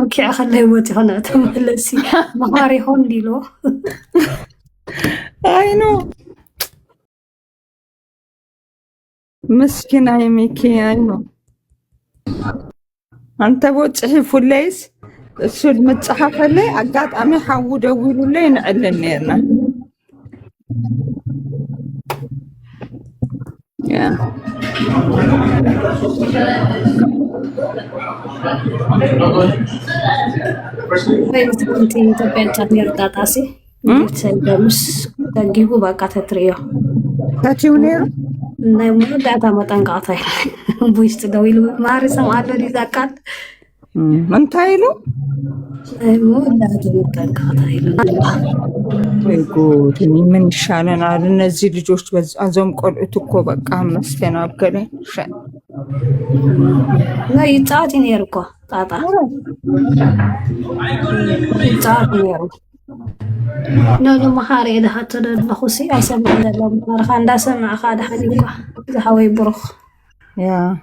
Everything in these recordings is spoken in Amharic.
اوكي خليه يموت هنا تملسي مهاري هون ديلو اينو مسكينة يا ميكي اينو انت بوصحي فليس እሱ መጽሐፍ ላይ አጋጣሚ ሐው ደውሉልኝ እንዕልነና ያ كنت تبعت نرتاطاسي تسلمش تجيبوا بقى تتريو ታቲውኔር ናይ ሙዳታ መጠንቃታ ቡይስት ደውሉ ማርሰም አለ ዲዛካት እንታይሉ ሙዳታ መጠንቃታ ወይ ጉድ ምን ይሻለናል እነዚህ ልጆች በዛም ቆልዑት እኮ በቃ መስተናገለ لا يتعاطي نيركو طاطا يتعاطي نيرو نو محاري إذا حتى لخصي أسمع لهم مرخان دا سمع خاد حديقة إذا حوي بروخ يا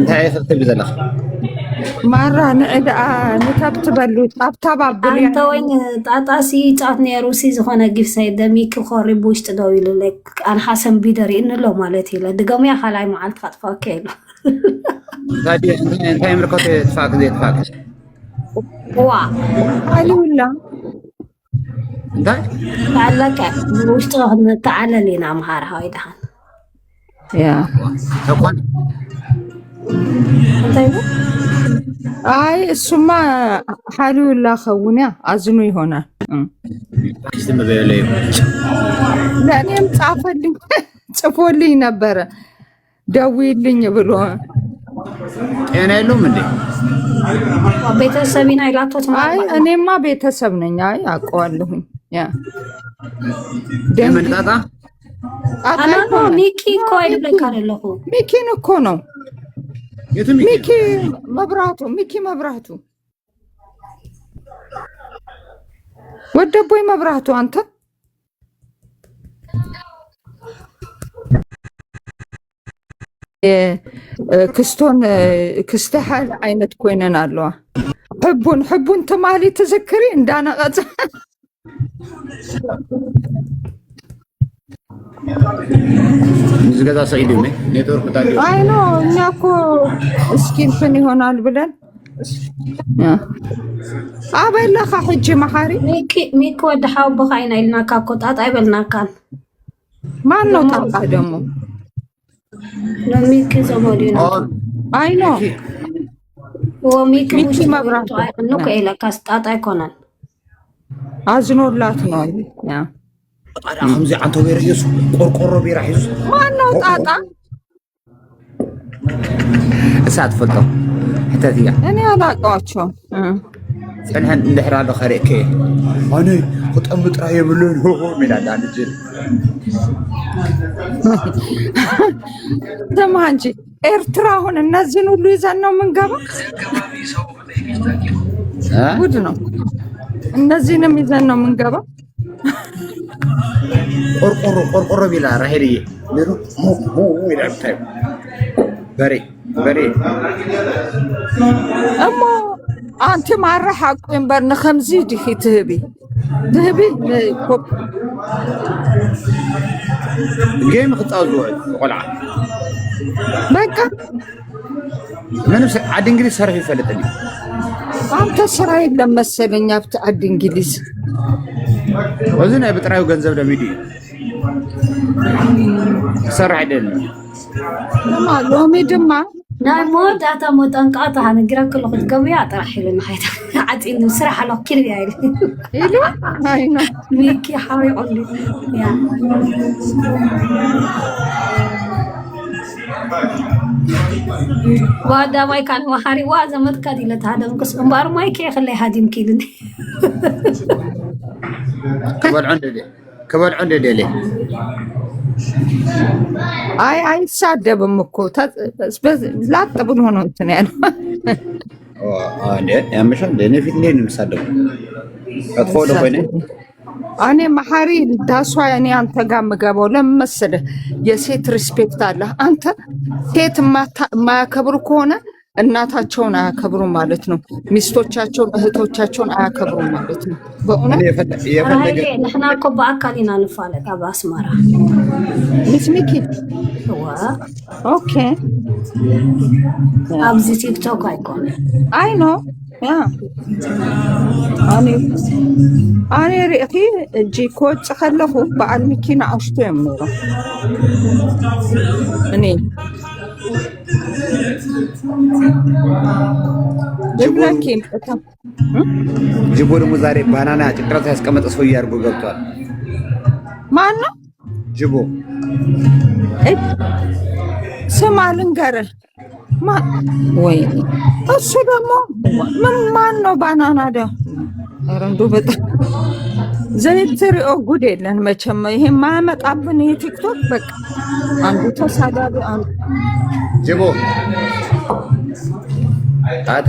هاي ترتب ذلك مرة نعد نكبت بلو طبطب بلي أنت وين طاطاسي تعاطي نيرو سي زخونا جيف سيدا ميك خوري بوش تداويلو لك أنا حسن بيدري إنه لو مالتي لا دقام يا خلاي معال تخطفا كيلو هادي انت امريكا تفاك زي تفاك وا علي ولا انت تعلق بوش تعال لينا مهار هاي دهان يا تكون أنت يبو አይ እሱማ ሐሉላ ኸውና አዝኑ ይሆናል ዝም በለው ለኔም ጻፈልኝ ጽፎልኝ ነበር ደውይልኝ ብሎ ጤና የለውም እንዴ ቤተሰብና ይላቶት አይ እኔማ ቤተሰብ ነኝ አይ አውቀዋለሁኝ ያ ደምን ጣጣ አና ሚኪ እኮ አይደለም ካለለሁ ሚኪን እኮ ነው የቱ ሚኪ መብራቱ ወደቦይ መብራቱ አንተ ክስቶን ክስተሃል አይነት ኮይነን አለዋ ሕቡን ተማሊ ተዘክሪ እንዳናቀጽ ዝገዛ ሰይድ ነው ኔትወርክ ታዲያ አይ ኖ እኛ እኮ እስኪን ምን ይሆናል ብለን አበላኻ ሕጂ መሐሪ ሚኪ ወድሃው በኻይና ኢልናካ እኮ ጣጣ ይበልናካን ማን ነው ጣጣ ደግሞ ለሚኪ ዘሞዲና አይ ኖ ወሚኪ ሚኪ መብራቱ ነው ከኢላካስ ጣጣ ይኮናል አዝኖላት ነው ያ አዳ ከምዚ አንተ ወይራ ኢየሱስ ቆርቆሮ ቢራ ኢየሱስ ማን ነው ጣጣ እሳት ፈልጠው حتى እኔ አላውቃቸውም ሰንህን እንደህራለ ኸሪከ አኔ ቁጠም ጥራ የብሉን ሆ ሚላዳ ልጅ ተማንጂ ኤርትራ አሁን እነዚህን ሁሉ ይዘን ነው የምንገባ ጉድ ነው እነዚህንም ይዘን ነው የምንገባ ቆርቆሮ ቢላ ራሄልዬ ለሩ ሞ ይላል ታይ በሬ እሞ አንተ ማረህ አቁም በርነ ከምዚ ዲኺ ትህቢ ኮፕ ጌም خطازو ቆልዓ በቃ ምንም አድ እንግሊዝ ሰርፍ ይፈልጥልኝ አንተ ስራ የለም መሰለኝ አብተ አድ እንግሊዝ ወዝና በጥራዩ ገንዘብ ለሚዲ ሰራ አይደለም ለማሎሚ ድማ ናይ ሞዳታ መጠንቃታ ሃነግራ ከለ ክትገበያ ጥራሕ ኢልና ሃይታ ዓጢን ስራሕ አለ ክል ያይል ኢሉ አይና ሚኪ ሓሪ ኦሊ ያ ዋዳ ማይ ካን ወሃሪ ዋ ዘመት ካዲለት ሃደም ከስ እምባር ማይ ከ ይخلي ሃዲም ኪልን ከበል ዐንደ ደለ አይ አይሳደብም እኮ ላጥ ብሎ ነው እንትን ያለው አንዴ ያምሻል ለኔ ፊት ላይ ነው የሚሳደው አጥፎ ለሆነ እኔ መሐሪ ዳሷ እኔ አንተ ጋር መገባው ለምመስለ የሴት ሪስፔክት አለ አንተ ሴት ማያከብሩ ከሆነ እናታቸውን አያከብሩም ማለት ነው። ሚስቶቻቸውን እህቶቻቸውን አያከብሩም ማለት ነው። በእውነት ራሄሌ ንሕና እኮ በአካሊና ንፋለጥ ኣብ ኣስመራ ሚስሚኪ ኦኬ ኣብዚ ቲክቶክ ኣይኮነ አይ ኖ ያ ኣነ ርእኺ እጂ ክወፅእ ከለኹ በዓል መኪና ኣሽቱ እዮም ነይሮም እኔ ይብላኪ ጅቦ ደግሞ ዛሬ ባናና ጭንቅላት ያስቀመጠ ሰው እያርጎ ገብቷል። ማን ነው ጅቦ? ስማ ልንገርህ ወይ እሱ ደግሞ ምን ማን ነው ባናና ደግሞ ረንዱ በጣም ዘይትሪኦ ጉድ የለን መቼም ይሄ ማያመጣብን የቲክቶክ በቃ አንዱ ተሳዳቢ አንዱ ጅቦ አተ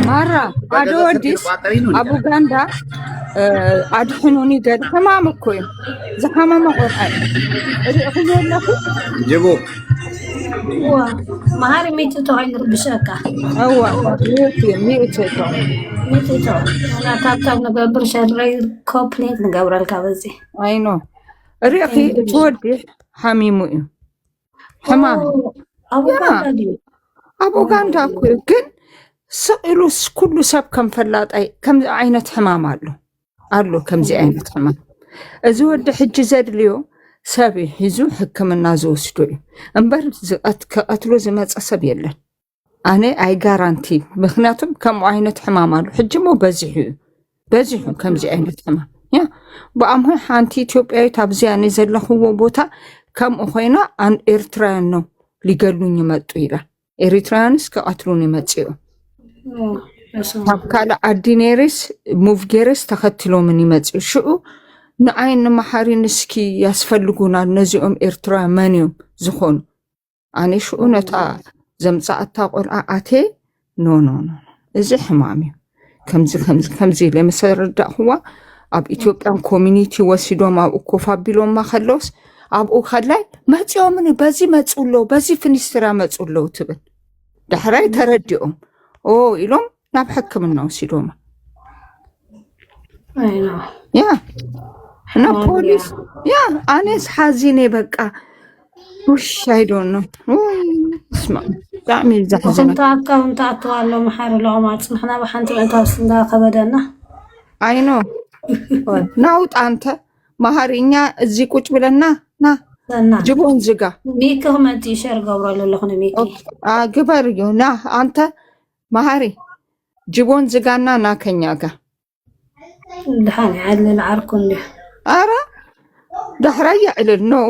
ማራ አዶዲስ አቡጋንዳ አድሕኑኒ ገድ ሕማም እኮ እዩ ዝሓመመ ቆርዓ ርእኹ ዘለኹ ጅቦ መሃሪ ሚትቶ ኣይንርብሸካ እዋ ሚእትቶ ካብካብ ንገብር ሸረይ ኮፕሌት ንገብረልካ በዚ ኣይኖ ርእኺ እቲ ወዲ ሓሚሙ እዩ ሕማም ኣብ ኡጋንዳ እኮ እዩ ግን ስኢሉስ ኩሉ ሰብ ከም ፈላጣይ ከምዚ ዓይነት ሕማም ኣሎ ከምዚ ዓይነት ሕማም እዚ ወዲ ሕጂ ዘድልዮ ሰብ ሒዙ ሕክምና ዝወስዶ እዩ እምበር ከቀትሎ ዝመፀ ሰብ የለን ኣነ ኣይ ጋራንቲ ምክንያቱም ከምኡ ዓይነት ሕማም ኣሎ ሕጂ ሞ በዚሑ ከምዚ ዓይነት ሕማም ያ ብኣምሆ ሓንቲ ኢትዮጵያዊት ኣብዚያ ነ ዘለኽዎ ቦታ ከምኡ ኮይና ኣን ኤርትራውያን ነው ሊገሉኝ ይመጡ ኢላ ኤርትራውያንስ ከቀትሉን ይመፅኡ ካብ ካልእ ዓዲ ነይረስ ሙቭ ገይረስ ተኸትሎምን ይመፅኡ ሽኡ ንዓይን መሓሪ ንስኪ ያስፈልጉናል ነዚኦም ኤርትራውያን መን እዮም ዝኾኑ ኣነ ሽኡ ነታ ዘምፃእታ ቆልዓ ኣቴ ኖ እዚ ሕማም እዩ ከምዚ ለመሰረዳእኽዋ ኣብ ኢትዮጵያን ኮሚኒቲ ወሲዶም ኣብኡ ኮፍ ኣቢሎማ ከለውስ ኣብኡ ከላይ መፂኦምን በዚ መፁሎ በዚ ፍኒስትራ መፁሎ ትብል ዳሕራይ ተረዲኦም ኢሎም ናብ ሕክምና ወሲዶማ ያ እና ፖሊስ ያ ኣነስ ሓዚነ በቃ ውሽ ኣይዶኖ እስማ ጣዕሚ ዘሕዝነ እንታ አካውንት አጥዋለሁ መሐር ለማጽ ንሕና በሓንቲ እንታውስ እንዳከበደና አይኖ ናውጥ አንተ ማህሪኛ እዚ ቁጭ ብለና ና ጅቦን ዝጋ ሚክ ህመት ይሸር ገብራለ ለኹነ ሚክ ግበርዩ ና አንተ ማህሪ ጅቦን ዝጋና ና ከኛ ጋር ድሓን ዓለል ዓርኩን አረ ዳሕራያ ዕልል ነው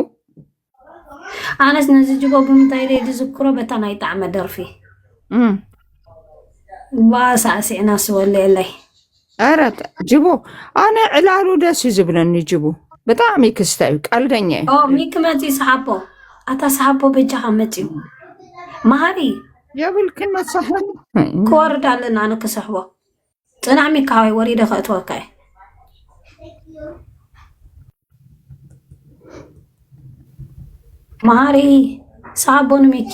ኣነስ ነዚ ጅቦ ብምንታይ ደይ ዝዝክሮ በታ ናይ ጣዕመ ደርፊ ባሳዕሲዕና ስወለየለይ አረ ጅቦ ኣነ ዕላሉ ደስ ዝብለኒ ጅቦ በጣም ይክስታዩ ቀልደኛ ሚክ መፂ ሰሓቦ ኣታ ሰሓቦ በጃኻ መፂኡ ማሃሪ የብልክን መሳሐን ክወርድ ኣለና ኣነ ክስሕቦ ፅናዕ ሚካዋይ ወሪደ ከእትወካይ ማሪ ሳቦን ሚኪ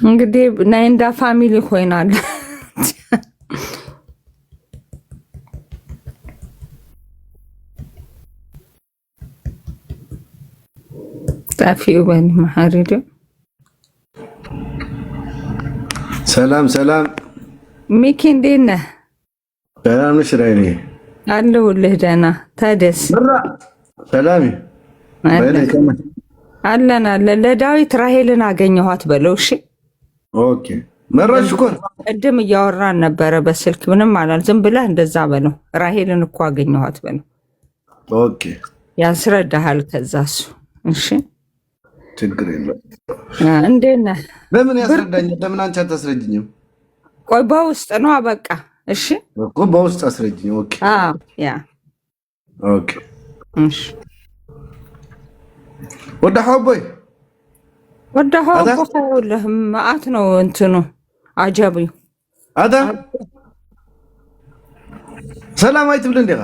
እንግዲህ ናይንዳ ፋሚሊ ሆይናል ታፊው በን ማሪዶ ሰላም ሚኪ እንዴት ነህ? ሰላም ነሽ? ራይኔ አለሁልህ ደህና ታደስ ሰላም አለን ለዳዊት ራሄልን አገኘኋት በለው እሺ ኦኬ መረሽ እኮ ቅድም እያወራን ነበረ በስልክ ምንም አላል ዝም ብለህ እንደዛ በለው ራሄልን እኮ አገኘኋት በለው ኦኬ ያስረዳሃል ከዛሱ እሺ ችግር የለም እንዴት ነህ? በምን ያስረዳኝ? ለምን አንቺ አታስረጅኝም? ቆይ በውስጥ ነው በቃ እሺ እኮ በውስጥ አስረጅኝ ኦኬ ያ ኦኬ እሺ ወደ ሐቦይ ወደኸው هذا ቦኸውልህ መዓት ነው እንትኑ አጀብዩ هذا سلام አይትብል እንዴኻ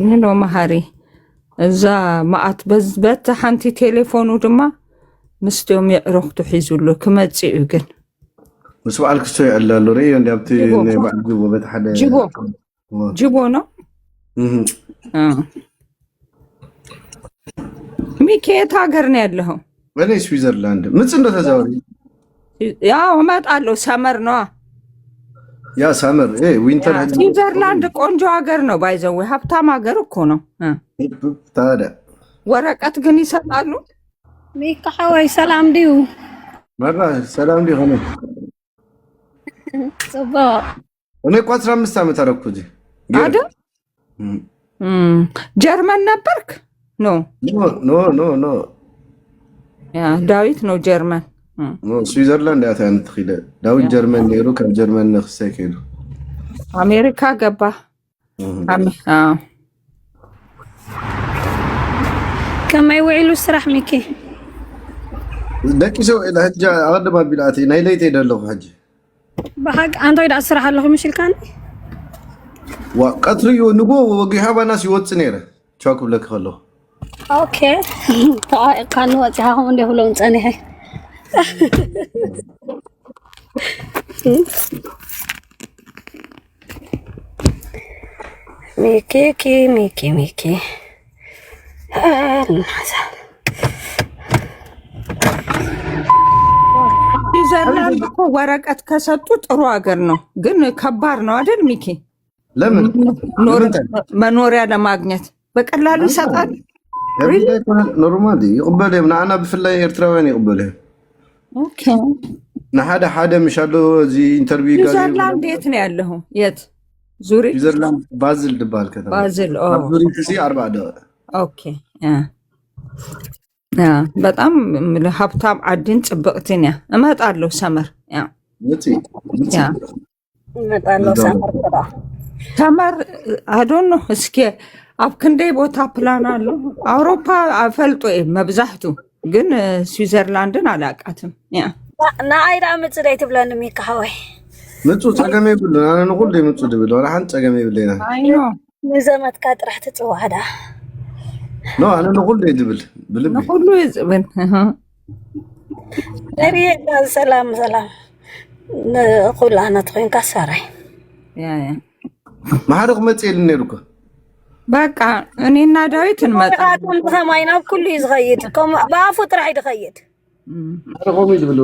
ምን ነው መሃሪ እዛ መዓት በዝበት ሓንቲ ቴሌፎኑ ድማ مستوم يروحتو حيزولو كما تسيئو كن مسؤال كستوي ألا لوري عندي أبتي بعد جيبو بيت حدا جيبو نو ميكي تاغرني يدلهم وين سويسرلاند متسندو تزاوري يا وما تقالو سامر نو يا سامر ايه وينتر سويسرلاند ቆንጆ ሀገር ነው ባይዘው ሀብታም ሀገር እኮ ነው ታዲያ ወረቀት ግን ይሰጣሉ ميكا حواي سلام ديو مرة سلام دي هنا صباح أنا كنت 15 عام تركت هذا جرمن نبرك نو نو يا داويت نو جرمن نو سويسرلاند يا ثاني تخيل داويت جرمن نيرو كان جرمن نخسي كيلو أمريكا جبا كما يوعيلو السرح ميكي داكي سو الى حجه اغد ما بلاتي ناي ليتي دلو حجه بحق انت يدا اسرح الله مشل كان وقطريو نغو وغي حبا ناس يوص نيره چوك بلك خلو اوكي كان وجه هم ده لون صني هي ميكي سويسرلاند እኮ ወረቀት ከሰጡ ጥሩ ሀገር ነው ግን ከባድ ነው አይደል ሚኪ ለምን መኖሪያ ለማግኘት በቀላሉ ይሰጣል ኖርማሊ ይقبل ምናና በፍላይ ኤርትራውያን ይقبل ኦኬ ሓደ ምሻሎ እዚ ኢንተርቪው ጋር ስዊዘርላንድ የት ነው ያለው የት ዙሪ ስዊዘርላንድ ባዝል ድባል ከተማ ባዝል ዙሪ ትሲ 40 ደቂቃ ኦኬ በጣም ሀብታም አድን ጽብቅትን ያ እመጣለሁ ሰመር ያ እመጣለሁ ሰመር አዶን ነው እስኪ አብክንዴ ቦታ ፕላን አለ አውሮፓ አፈልጦ መብዛህቱ ግን ስዊዘርላንድን አላቃትም ያ ናይዳ ምጽደይ ትብለን ሚካሃወይ ምጹ ጸገሜ ብለ አነ ሁሉ ምጹ ድብል ወላ ሐን ጸገሜ ብለና አይኖ ንዘመት ካጥራህ ትጽዋዳ ኖ አነ ሁሉ ይድብል ብልብ ሁሉ ይጽብን ነሪያ ሰላም ኩላና ትኮን ካሳራይ ያ ማሐረቅ መጽል ነርኩ በቃ እኔና ዳዊት እንመጣለን ሰማይና ኩሉ ይዝኸይድ ባፉ ጥራይ ድኸይድ ማሐረቅ ይድብሉ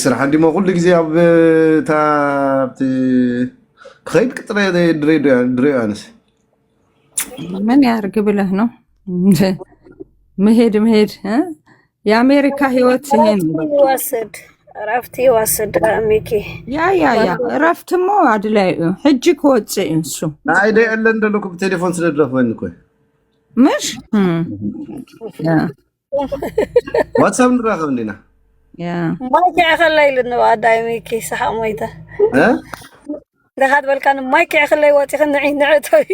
ስራሕ እንዲሞ ኩሉ ጊዜ ኣብ ታብቲ ከይድ ቅጥረ ድሬ አንስ ምን ያርግ ብለህ ነው መሄድ የአሜሪካ ህይወት ይሄን ወሰድ ረፍቲ ወሰድ ሚኪ ያ ረፍትሞ አድላይ ህጅ ኮጽ እንሱ አይደ ያለ እንደልኩ በቴሌፎን ስለደረፈን እኮ مش واتساب نراقب عندنا ما كي خلي لنا دايمي كي صح ميته ها دخلت بالكان ما كي خلي واتي خنعي نعتوي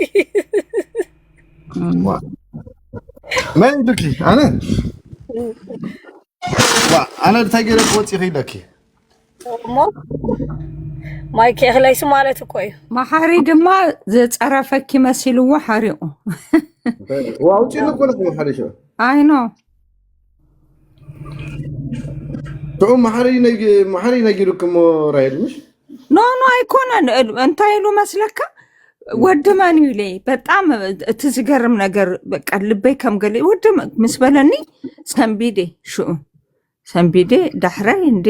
ما يدكي انا تاجر واتي خيلكي ما كي خلي سمالته كوي ما حري دما زصرفك يمسلوا حريقو واوتي لك ولا حريشو اي نو تو محري نجيلكم رايد مش نو ايكون انت يلو مسلك ودماني لي በጣም ትዝገርም ነገር በቃ ልቤ ከምገለ ወደም መስበለኒ ሰንቢዴ ዳህራይ እንዴ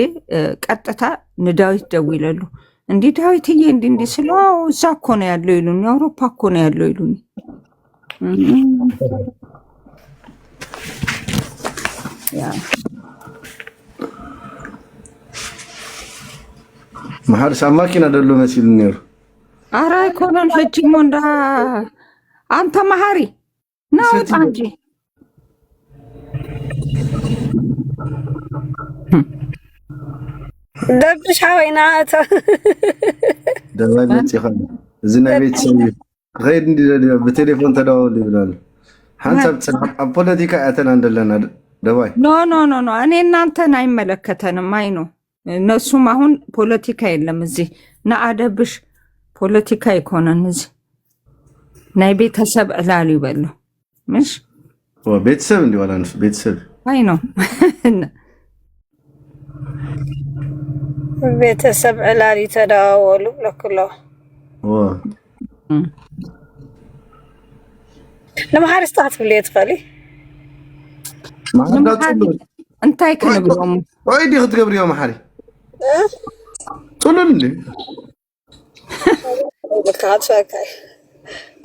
ቀጥታ ንዳዊት ደውይለሉ እንዴ ዳዊትዬ እንዴ ስለው እዛ እኮ ነው ያለው ይሉኝ አውሮፓ እኮ ነው ያለው ይሉኝ ያ محر ساماكينا دلو مسيل نير አራይ ኮነን ህጂ ሞንዳ አንተ ማሐሪ ነው አንጂ دبش حوينات دابا بيتي خا زين بيتي غير ندير بالتليفون تداول بلال حسب البوليتيكا اتنا عندنا ደባይ ኖ እኔ እናንተን አይመለከተንም። አይ ነው እነሱም አሁን ፖለቲካ የለም እዚህ ንኣደብሽ ፖለቲካ ይኮነን እዚህ ናይ ቤተሰብ ዕላል ይበሉ ምሽ ቤተሰብ እንዲ ዋላ ንሱ ቤተሰብ አይ ነው ቤተሰብ ዕላል ይተዳወሉ ለክሎ ለማሐሪ ስታት ብለየት ኸሊ እንታይ ክንብሎም ወይ ዲ ክትገብሪዮ ማሐሪ ጾሎን እንዴ ወካትፈካይ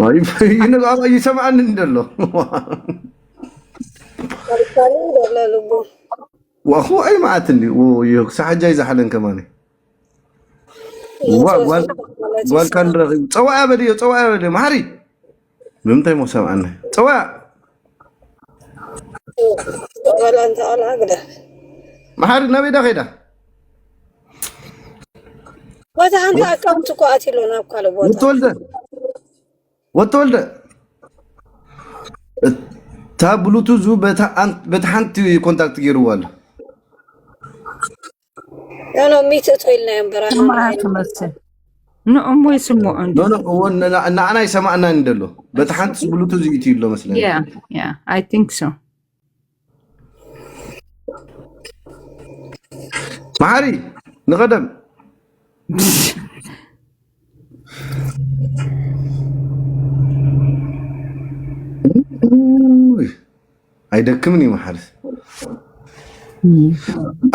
ወይ ይሰማን እንደሎ ለልቡ واخو اي معتني وسحجا يزحلن كمان وال كان صوا بدي محري ممتى مو سمعنا صوا ولا انت على هكذا محري نبي ده كده وانت انت اكونت قاتلون ابقى لبوتا وتولد تا بلوتوز بتحنت كونتاكت غيروال انا ميت طيلنا ينبرا ما تمثل نعم ويسمو عنده هو انا يسمعنا ندلو بتحنت بلوتوز يتيلو مثلا yeah I think so محاري نقدم አይደክምኒ ማሐርስ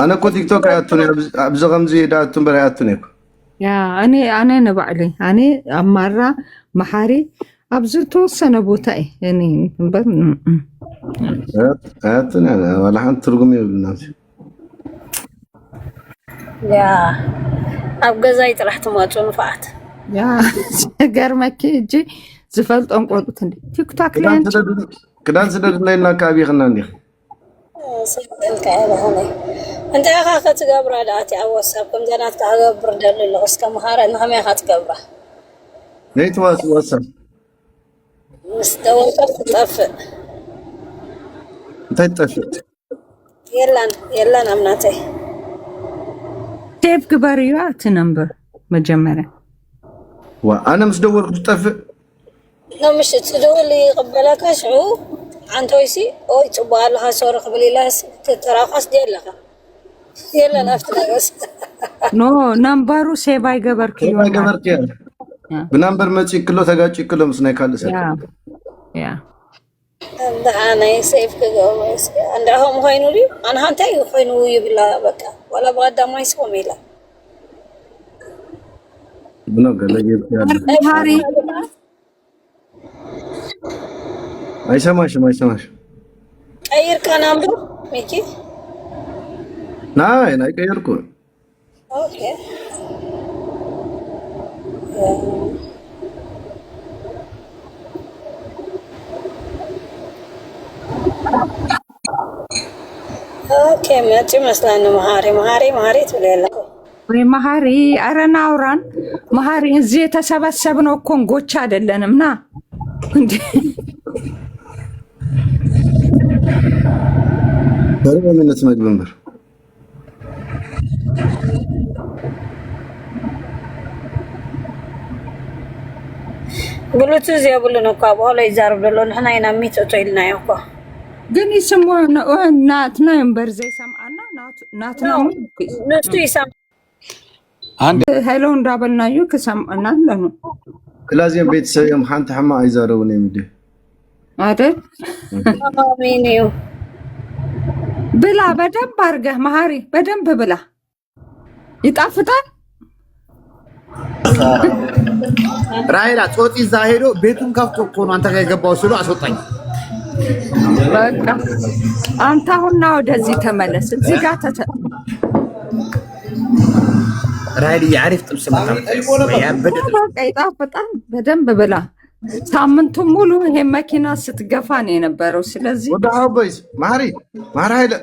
انا كنت تيك توك አያቱን አብዘጋም ዝሄዳቱን በራያቱን እኮ ያ እኔ ነባዕሊ እኔ አማራ ማሐሪ አብዙ ተወሰነ ቦታ እኔ እንበር አያቱን ወላ አንተ ትርጉም ይብልናል ያ አብገዛይ ጥራህት ማጮን ፋት ያ ገርመኪ እጂ ዝፈልጦን ቆጥት እንዴ ቲክቶክ ላይ كدان سدد لنا كابي خنا ندي سدل كاله هوني انت يا اخي تقبر داتي او واتساب كم جنات كغبر دل لغس كمهاره انهم يا اخي تقبر ليت واتساب مستوى طف انت طفت يلا امناتي تيب كباريات نمبر مجمره وانا مش دورت طف لو مش تدول لي قبلك شعو عن تويسي او تبال لها صور قبلي لها تتراقص ديال لها يلا نفتح بس نو نمبرو سيباي غبركي بنمبر ما تشكلو تغاچ كلو مسناي كالس يا انا سيف كغوس عندهم هينو لي انا هانتي هينو يبلا بقى ولا بغدا ما يسوم يلا بنو قال لي هاري ما يسمعش غير كان امبر ميكي ناي غيركو اوكي اوكي ما تمثل انه مهاري تبليلا ወይ ማሐሪ አረና አውራን ማሐሪ እዚህ የተሰበሰብነው ኮንጎች አይደለንምና እንዴ በረመነት መግበንበር ብሉቱዝ ያብሉን እኮ በኋላ ይዛርብ ደሎን ህና ኢና ሚጥቶ ይልና ይኮ ግን ይስሙ ናት ነው እንበር ዘይ ሰማና ናት ነው ነስቱ ይሰማ አንድ ሄሎ እንዳበልናዩ ከሰማና ለኑ ክላዚየም ቤተሰብም ሓንተ ሓማ አይዛረቡን የሚደ አይደል አሚኒው ብላ በደንብ አርገህ ማሐሪ በደንብ ብላ ይጣፍጣል ራይላ ጾጢ ዛሄዶ ቤቱን ከፍቶ እኮ ነው አንተ ጋር የገባው ስሉ አስወጣኝ በቃ አንተ አሁን ወደዚህ ተመለስ እዚህ ጋር ራይሊ ያሪፍ ጥብስ መጣ ያበደ በቃ ይጣፍጣል በደንብ ብላ ሳምንቱ ሙሉ ይሄ መኪና ስትገፋ ነው የነበረው ስለዚህ ወደ አባይስ ማሪ ኃይለ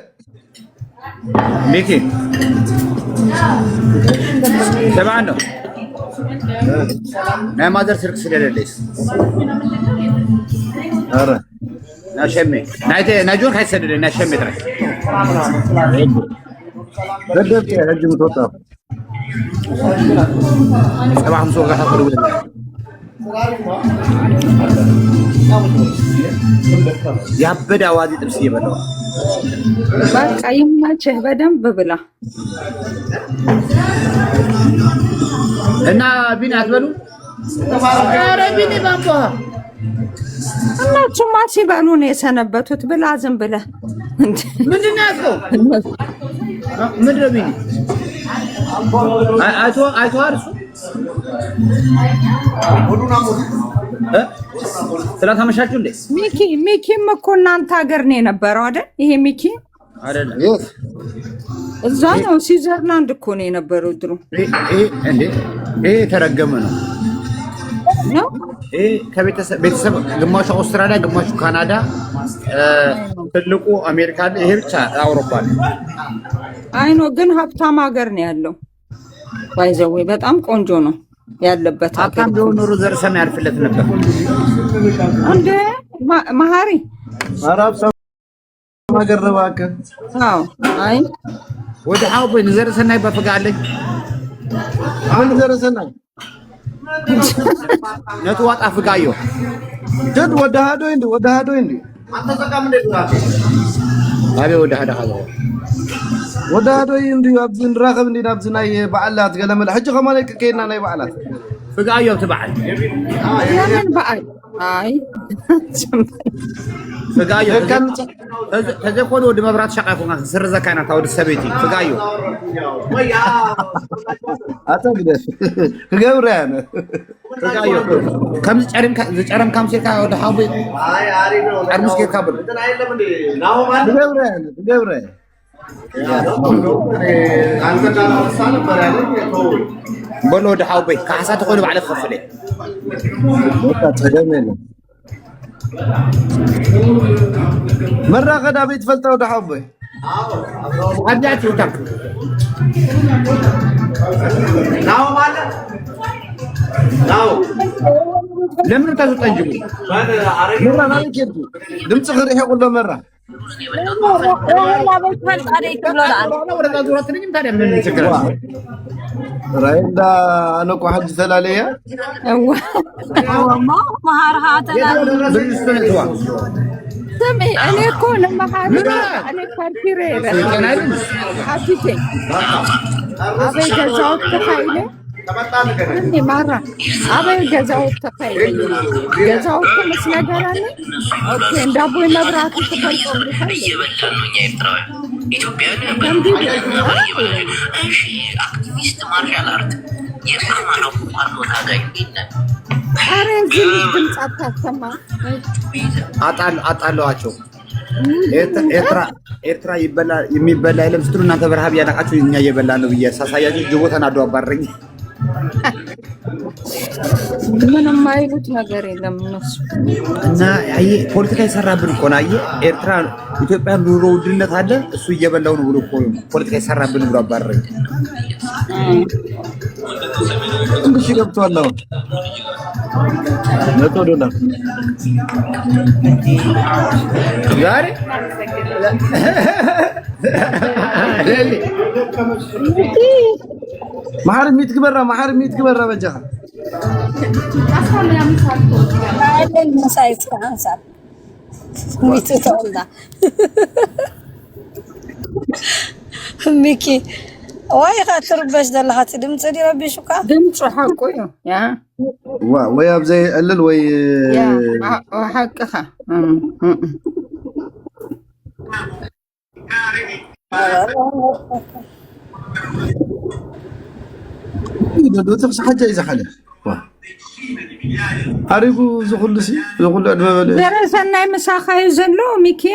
ሚኪ ሰማን ነው ናይ ማዘር ስልክ ስለሌለስ አረ ناشمي ناجون حيسدد ناشمي ترى بدك يا حج متوتر صباح مسوق حق الولد ያበደ አዋዜ ጥብስ እየበላሁ በቃ ይመችህ በደንብ ብላ እና ቢኒ አትበሉ ኧረ ቢኒ ባባ እናቱማ ሲበሉ ነው የሰነበቱት ብላ ዝም ብለህ ምንድን ነው ያልከው ምንድን ነው ቢኒ አይቶ አርሱ ስላታመሻችሁ እንዴ ሚኪም እኮ እናንተ ሀገር ነው የነበረው አይደል? ይሄ ሚኪ አይደለም እዛ ነው ስዊዘርላንድ እኮ ነው የነበረው ድሮ። ይሄ ተረገመ ነው ይሄ ከቤተሰብ ግማሹ አውስትራሊያ ግማሹ ካናዳ ትልቁ አሜሪካ ይሄ ብቻ አውሮፓ ነው። አይኖ ግን ሀብታም ሀገር ነው ያለው። ባይዘው በጣም ቆንጆ ነው ያለበት ሀብታም ቢሆን ኖሮ ዘርሰም ያልፍለት ነበር እንዴ ማሃሪ አራብ ማገረባከ አዎ አይ ወደ ሀው ዘርሰናይ በፈጋለኝ አሁን ዘርሰናይ ነቱ ዋጣ ፍጋዮ ጀድ ወደ ሃዶ እንዴ አንተ ተቀም እንዴ አቤ ወደ ሃዳ ሃዶ ወደ ሃዶ እንዴ አብዝን راغب እንዴ ናብዝናይ በዓላት ገለመለ ሕጂ ከማለ ከይና ናይ በዓላት ፍጋዮ ተባዓል ለምን በዓል አይ ፍጋዮ ተዘኮዶ ወደ መብራት ሸቃፉና ስር ዘካና ታወድ ሰቤቲ ፍጋዮ ወያ አታግደሽ ከገብራነ ፍጋዮ ከም ዝጨረም ከም ሲካ ወደ ሀቡ አይ አሪ ነው አርሙስ ከካ ብለ እንትን አይደለም እንዴ ናው ማለት ገብራነ አንተ ዳላሳ ነበር ያለኝ በሎ ወደ ሀቡ ካሳተ ኮን ባለ ከፈለ ወጣ ተገመለ مرة غدا بيت فلتة وده حبي أبدأت وتك ناو ماله ناو لمن تزود تنجبي مرة ما يكذب دمت خريح يقول له مرة والله بفلت عليك ولا ولا تزود تنجم تاني من السكر رايدا أنا كواحد ثلاثية ما مهارها سمي أنا أكون مهارها أنا كارتيرير حبيبي أبي جزاوت تخيله أني مرة أبي جزاوت تخيله جزاوت مثل جراني أوكي دابوي مبراتي تخيل አክቲቪስት ማርሻል አርት የአማራው ፋኖ ታጋይ ይላል። አረ ዝም ድምጽ አታሰማ አጣለዋቸው ኤርትራ የሚበላ የለም ስትሉ እናንተ በረሃብ ያላቃችሁ እኛ እየበላ ነው ብዬ ሳሳያችሁ ጅቦ ተናዶ አባረኝ። ምንም አይሉት ነገር የለም እነሱ እና ፖለቲካ ይሰራብን እኮ ነው። ኤርትራ ኢትዮጵያ ኑሮ ውድነት አለ እሱ እየበላው ነው ብሎ እኮ ፖለቲካ ይሰራብን ብሎ አባረኝ። ትንሽ ገብቷል ነው $100 ዛሬ محر ميت كبرة بجها ميكي واي خاطر باش دلها تدمت دي ربي شكا دمت حقو يا ويا بزي قلل وي يا حقها دو تخش حاجة إذا حدا عارفو زغلسي زغل أدمى درسنا مساخة يزنلو ميكي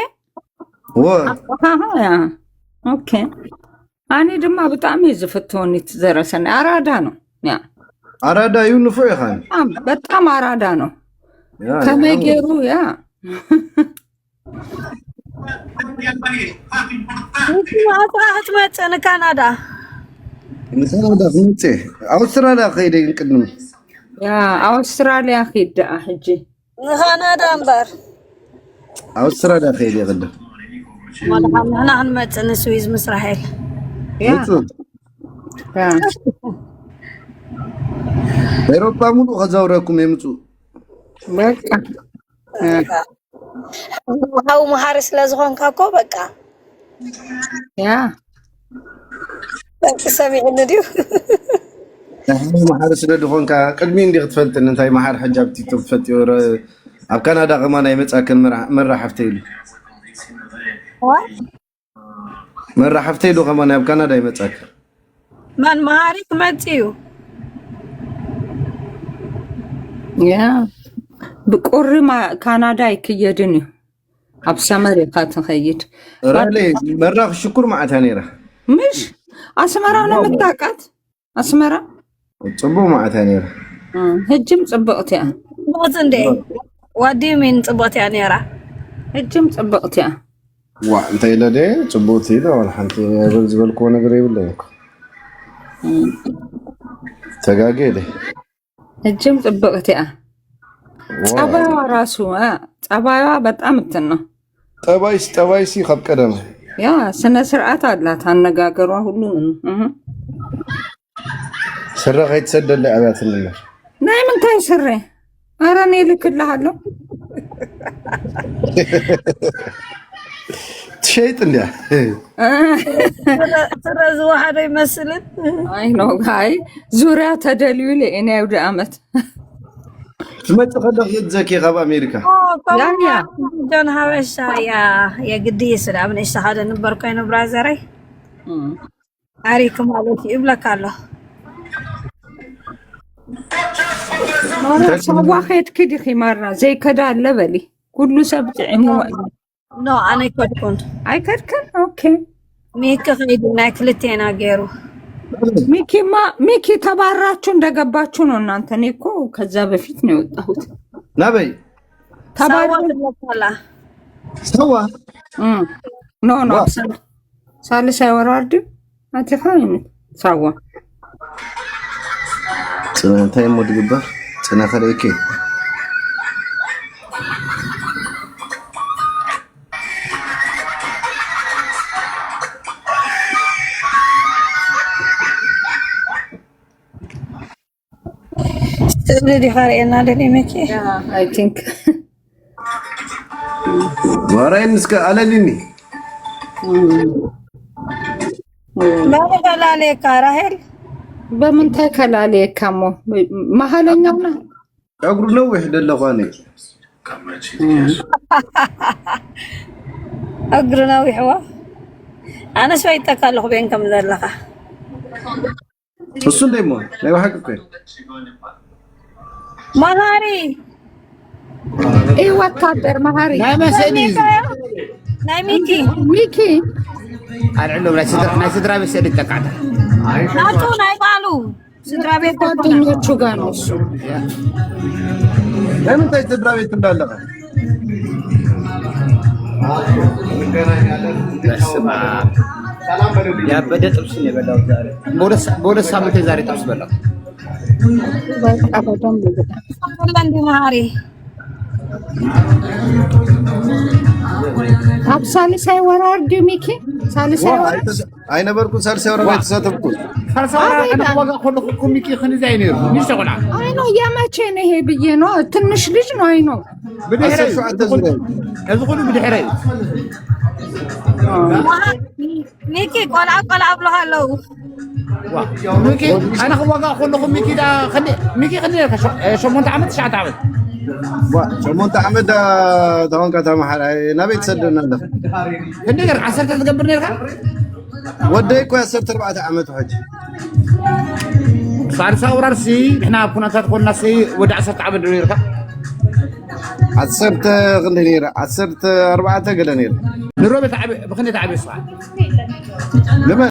ها اوكي أنا دم بتعمي زفتوني تدرسنا أرادانو يا أرادا يونفو يا خان بتعم أرادانو كما يجرو يا ما أنا كندا فهمتي أستراليا خيدي نقدم يا أستراليا خيد حجي كندا أمبر أستراليا خيلي غدا والله أنا هنمت سويز مسرحيل أوروبا مو غزاوركم يمتو هاو محارس لازغون كاكو بقى يا سامي نديو نحن محارس لدخون كقدمين دي تفلتن انتي محار حجاب تيك توك تفتي ور اب كندا غمانا يمصاكن مرة حفتيلو مرة حفتيلو غمانا اب كندا يمصاكن من مهارك ماتيو يا بقري ما كندا يكيدني اب سمر يقات خيد رالي مرة شكر معتها نيره مش اسمرا انا متاقات اسمرا صبو معتها نيره هجم صبقتيا بوزندي وادي من صبقتيا نيره هجم صبقتيا وا انت يلدي صبوتي لا ولا حنت بالزبلكو نغير يبلك تغاغيدي هجم صبقتيا صبايا راسو صبايا በጣም እንትን ጠባይሲ ካብ ቀደም ያ ስነ ስርዓት አላት አነጋገሯ ሁሉ ስራ ከይተሰደለ አብያት እንመር ናይ ምን ታይ ስሬ አረ እኔ ልክልሃለሁ ትሸይጥ እንዴ ተረዝ ዋህዶ ይመስልን አይ ነው ጋይ ዙሪያ ተደልዩ ለእኔ ወደ አመት ትመጭ خدخ يتزكي غاب امريكا يا جون هاوش يا قدي سلام ايش هذا نمبر كاين برازري عليكم عليك يبلك الله ما واحد كده خمارنا زي كده على بالي كله سبت عمو نو انا كنت اي كركن اوكي ميك خيدنا كلتينا غيرو ሚኪ ተባራችሁ እንደገባችሁ ነው እናንተ እኔ እኮ ከዛ በፊት ነው የወጣሁት ናበይ ተባራላ ሰዋ ኖ ሳልሳ ወራርድ አትፋይን ሰዋ ጽናንታይ ሞድግባ ጽና ከለይከ دي خارينا دني مكي I think وراين نسك علني ما قال عليك راهل በምን ተከላለ ከሞ መሐለኛው ነው እግሩ ነው ይሄደለ ቋኔ እግሩ ነው ይحوا انا شوي تكالخ بينكم زلخه እሱ ደሞ ላይ ዋህቅ እኮ مهاري اي وتادر مهاري ናይ መሰሊ ناي ميكي አልዕሎም ናይ ስድራ ቤት ሰዲ ተቃዕታ ናቸው ናይ ባሉ ስድራ ቤት ጓደኞቹ ጋር ነው እሱ ለምን ታይ ስድራ ቤት እንዳለቀ ያበደ ጥብስ ነው የበላው ዛሬ በሁለት ሳምንት ዛሬ ጥብስ በላው ለንዲ ማሪ አብሳሊ ሳይወራርድ ሚኪ ሳልሳይ ወራርድ አይነበርኩ ሳልሳይ ወራርድ ተሳተፍኩ ፈርሳራ አና ወጋ ኮልኩ ሚኪ ኸን ዛይ ነው ይሽተቆላ አይ ነው ያማቼ ነው ይሄ ብዬ ነው ትንሽ ልጅ ነው አይ ነው بدحري شو عدزنا ازغلوا بدحري ميكي قلع بلهالو ميكي انا خوغا كلكم ميكي دا خلي ميكي خلي لك شو مونت عملت 9 عمل شو مونت عمل دا هون كتا محل نبي تسدنا ده كندير 10 تقبرني لك ودي كو 14 عمل حج صار صور سي احنا كنا تدخلنا سي ود 10 عمل لك 10 غنيره 10 4 غنيره نروح بتعب بخلي تعب صح